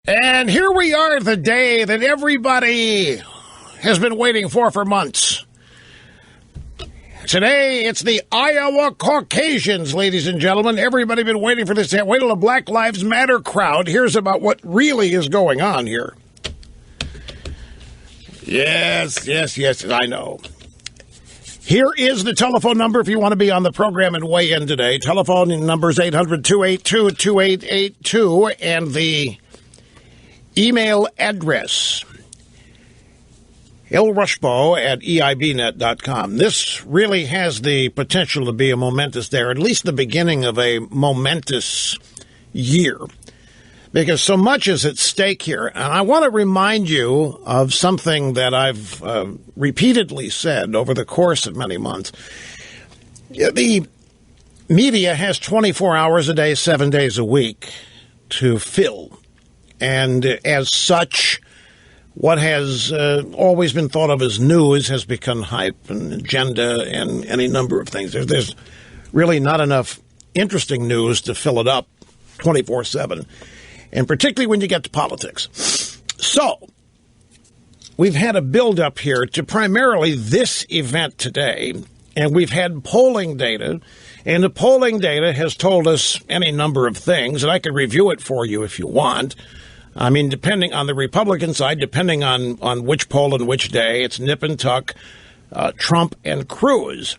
And here we are, the day that everybody has been waiting for months. Today, it's the Iowa Caucasians, ladies and gentlemen. Everybody been waiting for this. Wait till the Black Lives Matter crowd hears about what really is going on here. Yes, I know. Here is the telephone number if you want to be on the program and weigh in today. Telephone number is 800-282-2882, and the email address, ilrushbo@eibnet.com. This really has the potential to be a momentous day, or at least the beginning of a momentous year, because so much is at stake here. And I want to remind you of something that I've repeatedly said over the course of many months. The media has 24 hours a day, 7 days a week to fill. And as such, what has always been thought of as news has become hype and agenda and any number of things. There's really not enough interesting news to fill it up 24/7, and particularly when you get to politics. So we've had a build-up here to primarily this event today, and we've had polling data, and the polling data has told us any number of things, and I could review it for you if you want. I mean, depending on the Republican side, depending on which poll and which day, it's nip and tuck, Trump and Cruz.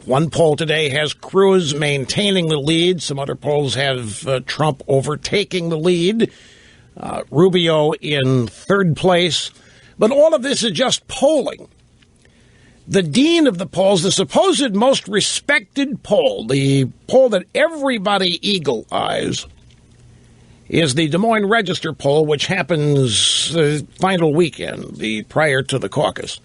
One poll today has Cruz maintaining the lead. Some other polls have Trump overtaking the lead. Rubio in third place. But all of this is just polling. The dean of the polls, the supposed most respected poll, the poll that everybody eagle eyes, is the Des Moines Register poll, which happens the final weekend, prior to the caucus.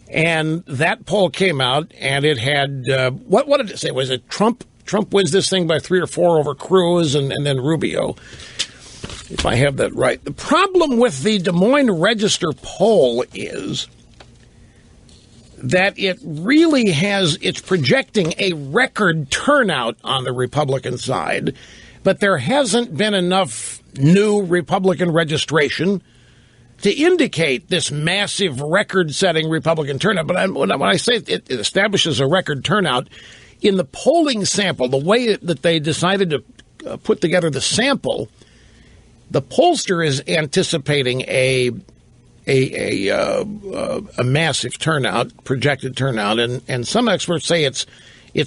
And that poll came out, and it had, what did it say? Was it Trump? Trump wins this thing by 3 or 4 over Cruz and then Rubio, if I have that right. The problem with the Des Moines Register poll is that it's projecting a record turnout on the Republican side, but there hasn't been enough new Republican registration to indicate this massive record-setting Republican turnout. But when I say it establishes a record turnout, in the polling sample, the way that they decided to put together the sample, the pollster is anticipating a massive turnout, projected turnout, and some experts say it's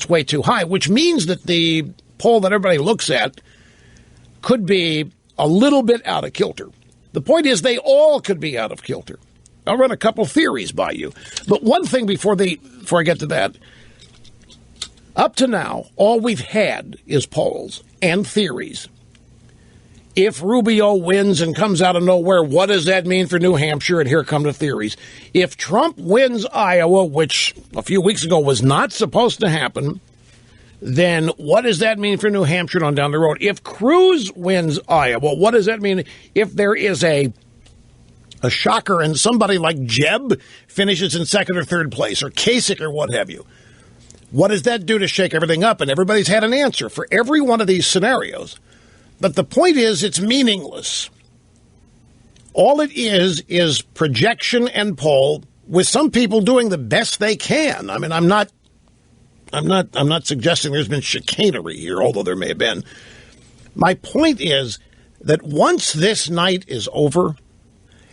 way too high, which means that the poll that everybody looks at could be a little bit out of kilter. The point is they all could be out of kilter. I'll run a couple theories by you. But one thing before I get to that, up to now, all we've had is polls and theories. If Rubio wins and comes out of nowhere, what does that mean for New Hampshire? And here come the theories. If Trump wins Iowa, which a few weeks ago was not supposed to happen, then what does that mean for New Hampshire on down the road? If Cruz wins Iowa, what does that mean if there is a shocker and somebody like Jeb finishes in second or third place, or Kasich or what have you? What does that do to shake everything up? And everybody's had an answer for every one of these scenarios. But the point is, it's meaningless. All it is projection and poll, with some people doing the best they can. I mean, I'm not suggesting there's been chicanery here, although there may have been. My point is that once this night is over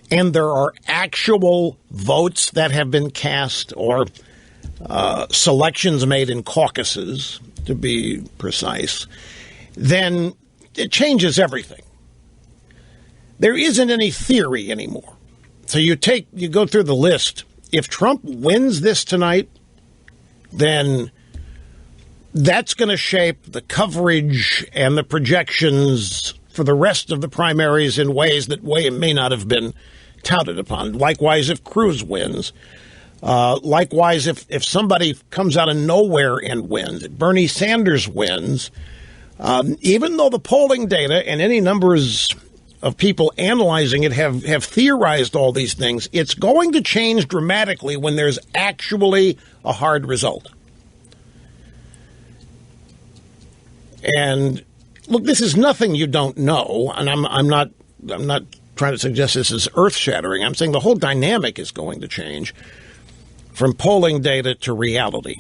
and there are actual votes that have been cast or selections made in caucuses, to be precise, then it changes everything. There isn't any theory anymore. So you go through the list. If Trump wins this tonight, then that's going to shape the coverage and the projections for the rest of the primaries in ways that may not have been touted upon. Likewise, if Cruz wins. Likewise, if somebody comes out of nowhere and wins, if Bernie Sanders wins, even though the polling data and any numbers of people analyzing it have theorized all these things, it's going to change dramatically when there's actually a hard result. And look, this is nothing you don't know, and I'm not I'm not trying to suggest this is earth-shattering. I'm saying the whole dynamic is going to change from polling data to reality.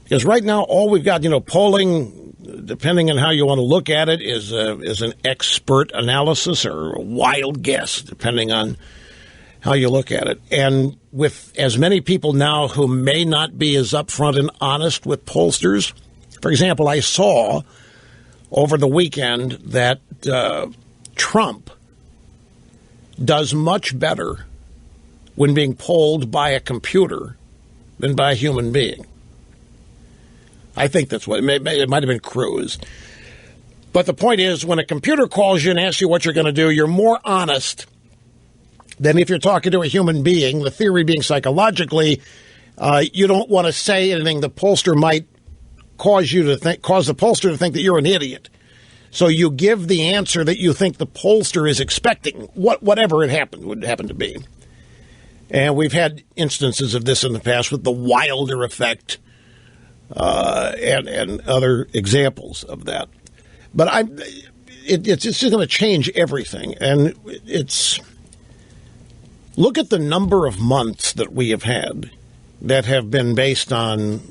Because right now, all we've got, polling, depending on how you want to look at it, is an expert analysis or a wild guess, depending on how you look at it. And with as many people now who may not be as upfront and honest with pollsters, for example, I saw over the weekend that Trump does much better when being polled by a computer than by a human being. I think that's what it might have been Cruz. But the point is, when a computer calls you and asks you what you're going to do, you're more honest than if you're talking to a human being. The theory being psychologically, you don't want to say anything the pollster might cause the pollster to think that you're an idiot. So you give the answer that you think the pollster is expecting, whatever it would happen to be. And we've had instances of this in the past with the Wilder effect and other examples of that. But it's just going to change everything. And look at the number of months that we have had that have been based on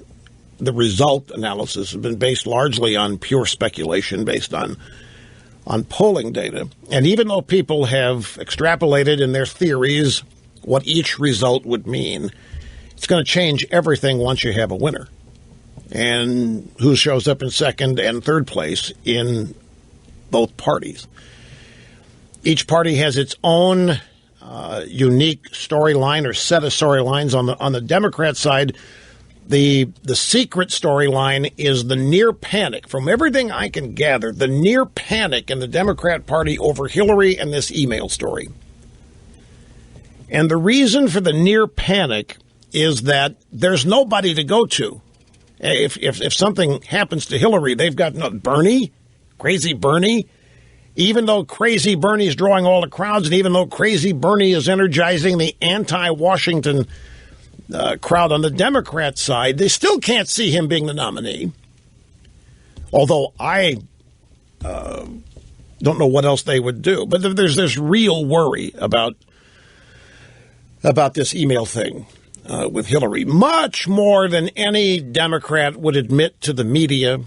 the result analysis, have been based largely on pure speculation, based on polling data. And even though people have extrapolated in their theories what each result would mean, it's going to change everything once you have a winner. And who shows up in second and third place in both parties. Each party has its own unique storyline or set of storylines. On the Democrat side, the secret storyline is the near panic. From everything I can gather, the near panic in the Democrat Party over Hillary and this email story. And the reason for the near panic is that there's nobody to go to. If something happens to Hillary, they've got Bernie, crazy Bernie. Even though crazy Bernie is drawing all the crowds, and even though crazy Bernie is energizing the anti-Washington crowd on the Democrat side, they still can't see him being the nominee. Although I don't know what else they would do. But there's this real worry about this email thing with Hillary, much more than any Democrat would admit to the media.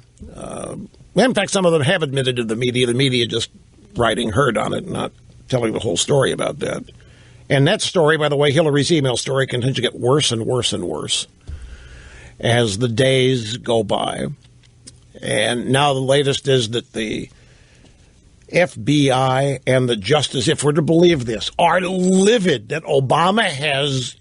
In fact, some of them have admitted to the media just writing herd on it, not telling the whole story about that. And that story, by the way, Hillary's email story, continues to get worse and worse and worse as the days go by. And now the latest is that the FBI and the Justice, if we're to believe this, are livid that Obama has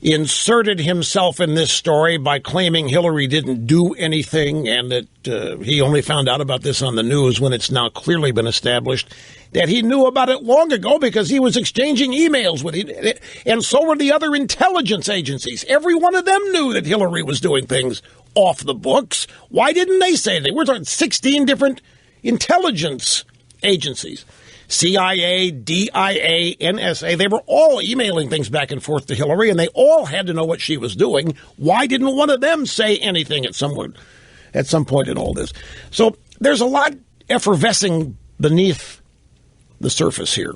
inserted himself in this story by claiming Hillary didn't do anything and that he only found out about this on the news when it's now clearly been established that he knew about it long ago because he was exchanging emails with it. And so were the other intelligence agencies. Every one of them knew that Hillary was doing things off the books. Why didn't they say that? We're talking 16 different intelligence agencies. CIA, DIA, NSA, they were all emailing things back and forth to Hillary, and they all had to know what she was doing. Why didn't one of them say anything at some point in all this? So there's a lot effervescing beneath the surface here.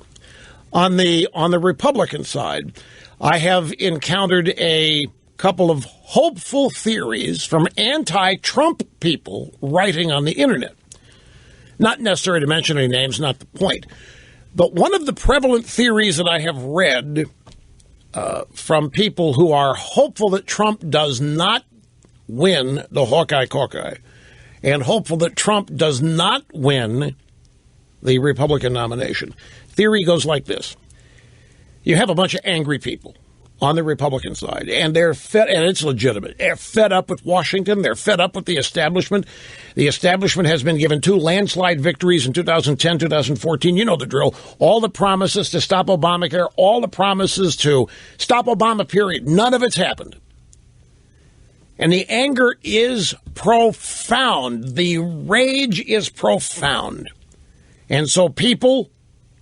On the Republican side, I have encountered a couple of hopeful theories from anti-Trump people writing on the internet. Not necessary to mention any names, not the point. But one of the prevalent theories that I have read from people who are hopeful that Trump does not win the Hawkeye Caucus and hopeful that Trump does not win the Republican nomination. Theory goes like this. You have a bunch of angry people on the Republican side, and they're fed, and it's legitimate. They're fed up with Washington. They're fed up with the establishment. The establishment has been given 2 landslide victories in 2010, 2014. You know the drill. All the promises to stop Obamacare, all the promises to stop Obama, period. None of it's happened. And the anger is profound. The rage is profound. And so people,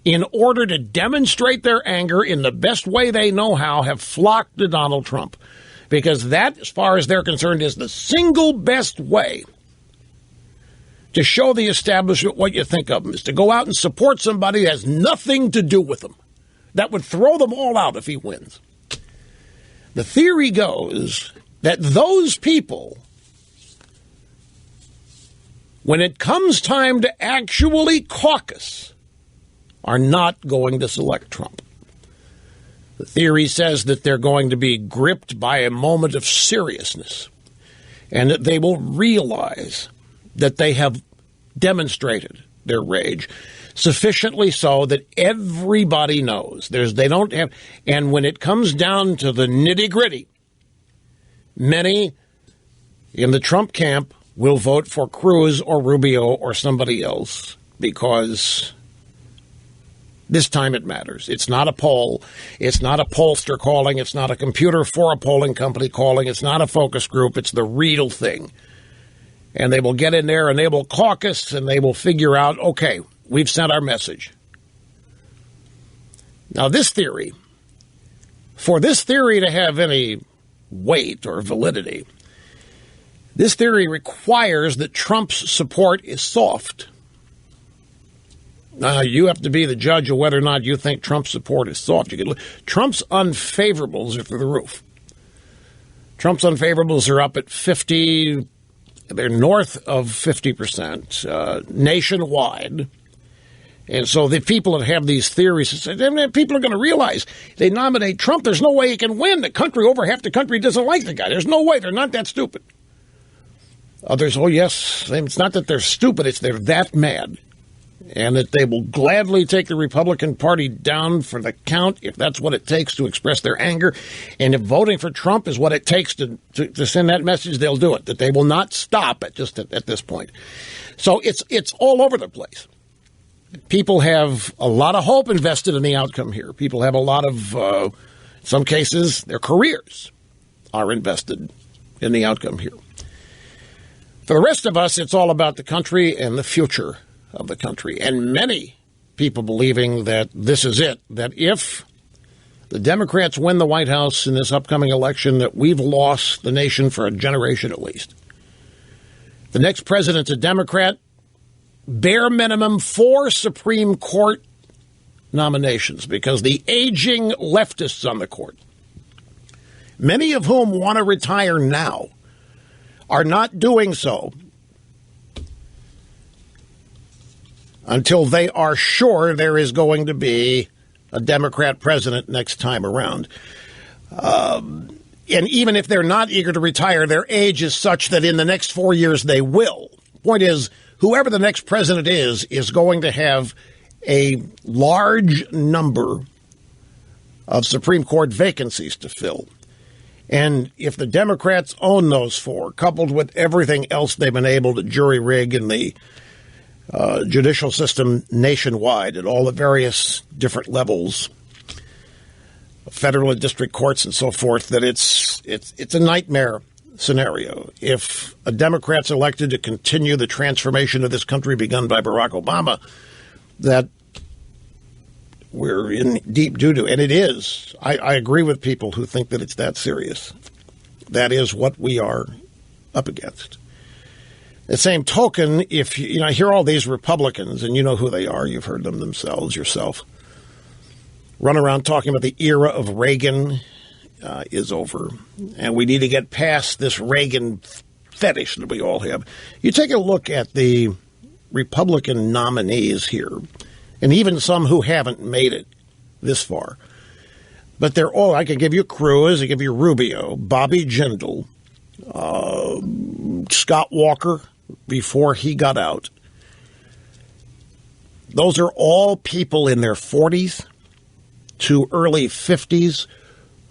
in order to demonstrate their anger in the best way they know how, have flocked to Donald Trump. Because that, as far as they're concerned, is the single best way to show the establishment what you think of them is to go out and support somebody that has nothing to do with them. That would throw them all out if he wins. The theory goes that those people, when it comes time to actually caucus, are not going to select Trump. The theory says that they're going to be gripped by a moment of seriousness and that they will realize that they have demonstrated their rage sufficiently so that everybody knows they don't have. And when it comes down to the nitty-gritty, many in the Trump camp will vote for Cruz or Rubio or somebody else because this time it matters. It's not a poll. It's not a pollster calling. It's not a computer for a polling company calling. It's not a focus group. It's the real thing. And they will get in there and they will caucus and they will figure out, okay, we've sent our message. Now, for this theory to have any weight or validity, this theory requires that Trump's support is soft. Now, you have to be the judge of whether or not you think Trump's support is soft. Trump's unfavorables are through the roof. Trump's unfavorables are up at 50. They're north of 50% nationwide. And so the people that have these theories, people are going to realize they nominate Trump. There's no way he can win. The country, over half the country doesn't like the guy. There's no way. They're not that stupid. Others, oh, yes, it's not that they're stupid. It's they're that mad. And that they will gladly take the Republican Party down for the count if that's what it takes to express their anger. And if voting for Trump is what it takes to send that message, they'll do it. That they will not stop at this point. So it's all over the place. People have a lot of hope invested in the outcome here. People have a lot of, in some cases, their careers are invested in the outcome here. For the rest of us, it's all about the country and the future of the country. And many people believing that this is it, that if the Democrats win the White House in this upcoming election, that we've lost the nation for a generation at least. The next president's a Democrat, bare minimum 4 Supreme Court nominations because the aging leftists on the court, many of whom want to retire now, are not doing so until they are sure there is going to be a Democrat president next time around. And even if they're not eager to retire, their age is such that in the next 4 years they will. Point is, whoever the next president is going to have a large number of Supreme Court vacancies to fill. And if the Democrats own those 4, coupled with everything else they've been able to jury rig in the judicial system nationwide at all the various different levels, federal and district courts and so forth, that it's a nightmare scenario. If a Democrat's elected to continue the transformation of this country begun by Barack Obama, that we're in deep doo-doo. And it is. I agree with people who think that it's that serious. That is what we are up against. The same token, if you hear all these Republicans, and you know who they are, you've heard them yourself, run around talking about the era of Reagan is over, and we need to get past this Reagan fetish that we all have. You take a look at the Republican nominees here, and even some who haven't made it this far, but they're all, I can give you Cruz, I give you Rubio, Bobby Jindal, Scott Walker, before he got out. Those are all people in their 40s to early 50s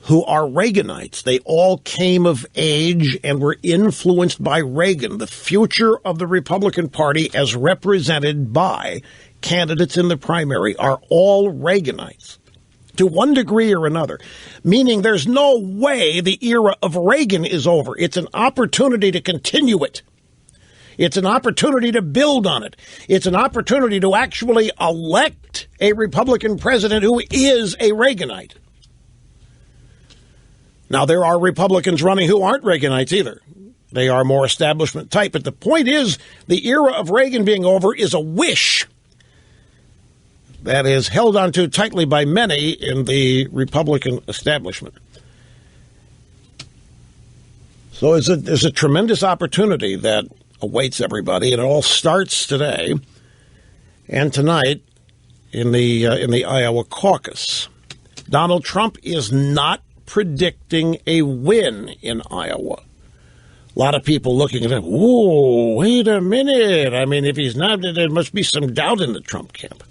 who are Reaganites. They all came of age and were influenced by Reagan. The future of the Republican Party, as represented by candidates in the primary, are all Reaganites to one degree or another, meaning there's no way the era of Reagan is over. It's an opportunity to continue it. It's an opportunity to build on it. It's an opportunity to actually elect a Republican president who is a Reaganite. Now, there are Republicans running who aren't Reaganites either. They are more establishment type. But the point is, the era of Reagan being over is a wish that is held onto tightly by many in the Republican establishment. So there's a tremendous opportunity that awaits everybody, and it all starts today and tonight in the Iowa caucus. Donald Trump is not predicting a win in Iowa. A lot of people looking at him, whoa, wait a minute. I mean, if he's not, there must be some doubt in the Trump camp.